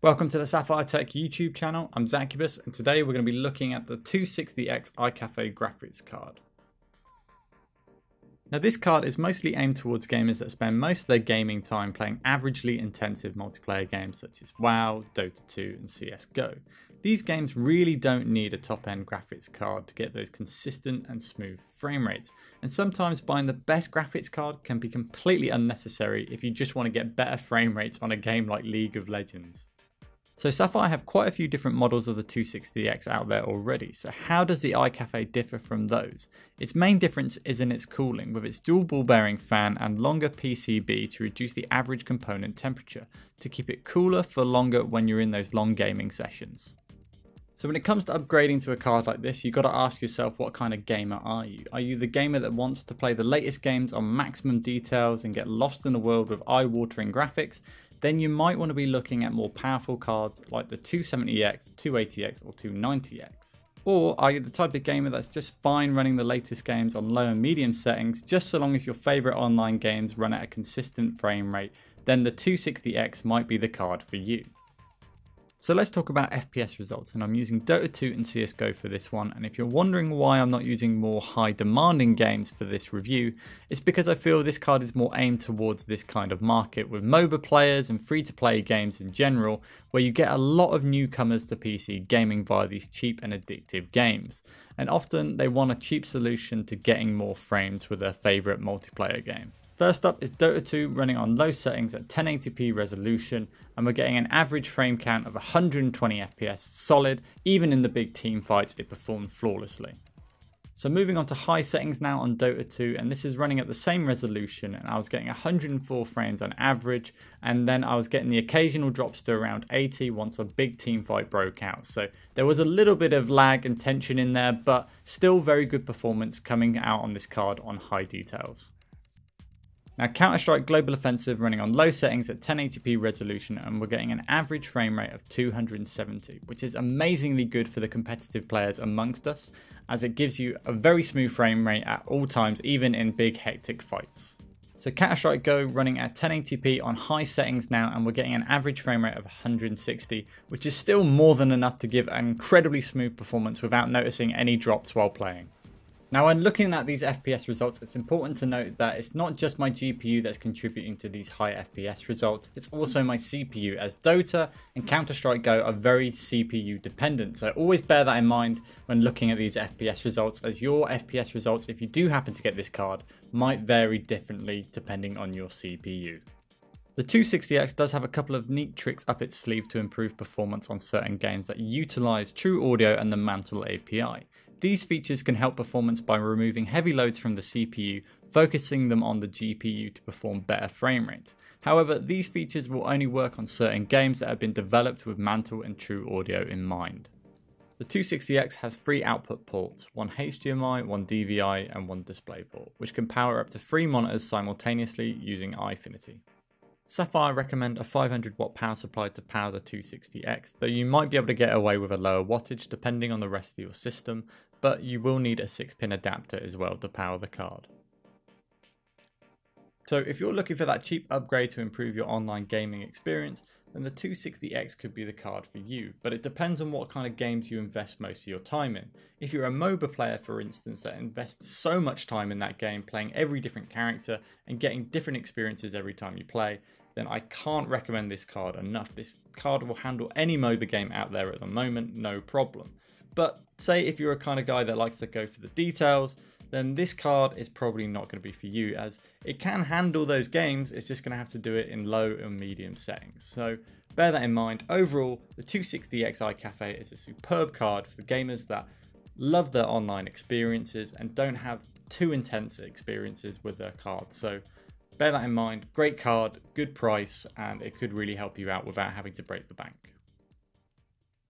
Welcome to the Sapphire Tech YouTube channel. I'm Zacubus, and today we're going to be looking at the 260X iCafe graphics card. Now this card is mostly aimed towards gamers that spend most of their gaming time playing averagely intensive multiplayer games such as WoW, Dota 2 and CSGO. These games really don't need a top-end graphics card to get those consistent and smooth frame rates, and sometimes buying the best graphics card can be completely unnecessary if you just want to get better frame rates on a game like League of Legends. So Sapphire have quite a few different models of the 260X out there already, so how does the iCafe differ from those? Its main difference is in its cooling, with its dual ball bearing fan and longer PCB to reduce the average component temperature, to keep it cooler for longer when you're in those long gaming sessions. So when it comes to upgrading to a card like this, you've got to ask yourself, what kind of gamer are you? Are you the gamer that wants to play the latest games on maximum details and get lost in a world with eye-watering graphics? Then you might want to be looking at more powerful cards like the 270X, 280X or 290X. Or are you the type of gamer that's just fine running the latest games on low and medium settings, just so long as your favourite online games run at a consistent frame rate? Then the 260X might be the card for you. So let's talk about FPS results, and I'm using Dota 2 and CSGO for this one, and if you're wondering why I'm not using more high demanding games for this review, it's because I feel this card is more aimed towards this kind of market with MOBA players and free to play games in general, where you get a lot of newcomers to PC gaming via these cheap and addictive games, and often they want a cheap solution to getting more frames with their favourite multiplayer game. First up is Dota 2 running on low settings at 1080p resolution, and we're getting an average frame count of 120 FPS solid. Even in the big team fights it performed flawlessly. So moving on to high settings now on Dota 2, and this is running at the same resolution, and I was getting 104 frames on average, and then I was getting the occasional drops to around 80 once a big team fight broke out. So there was a little bit of lag and tension in there, but still very good performance coming out on this card on high details. Now Counter-Strike Global Offensive running on low settings at 1080p resolution, and we're getting an average frame rate of 270, which is amazingly good for the competitive players amongst us, as it gives you a very smooth frame rate at all times, even in big hectic fights. So Counter-Strike Go running at 1080p on high settings now, and we're getting an average frame rate of 160, which is still more than enough to give an incredibly smooth performance without noticing any drops while playing. Now when looking at these FPS results, it's important to note that it's not just my GPU that's contributing to these high FPS results, it's also my CPU, as Dota and Counter-Strike Go are very CPU dependent. So always bear that in mind when looking at these FPS results, as your FPS results, if you do happen to get this card, might vary differently depending on your CPU. The 260X does have a couple of neat tricks up its sleeve to improve performance on certain games that utilise True Audio and the Mantle API. These features can help performance by removing heavy loads from the CPU, focusing them on the GPU to perform better frame rates. However, these features will only work on certain games that have been developed with Mantle and True Audio in mind. The 260X has 3 output ports, one HDMI, one DVI and one DisplayPort, which can power up to 3 monitors simultaneously using iFinity. Sapphire recommend a 500 watt power supply to power the 260X, though you might be able to get away with a lower wattage depending on the rest of your system, but you will need a 6-pin adapter as well to power the card. So if you're looking for that cheap upgrade to improve your online gaming experience, then the 260X could be the card for you, but it depends on what kind of games you invest most of your time in. If you're a MOBA player, for instance, that invests so much time in that game, playing every different character and getting different experiences every time you play, then I can't recommend this card enough. This card will handle any MOBA game out there at the moment, no problem. But say if you're a kind of guy that likes to go for the details, then this card is probably not going to be for you, as it can handle those games, it's just going to have to do it in low and medium settings. So bear that in mind. Overall, the 260X iCafe is a superb card for gamers that love their online experiences and don't have too intense experiences with their cards. So bear that in mind. Great card, good price, and it could really help you out without having to break the bank.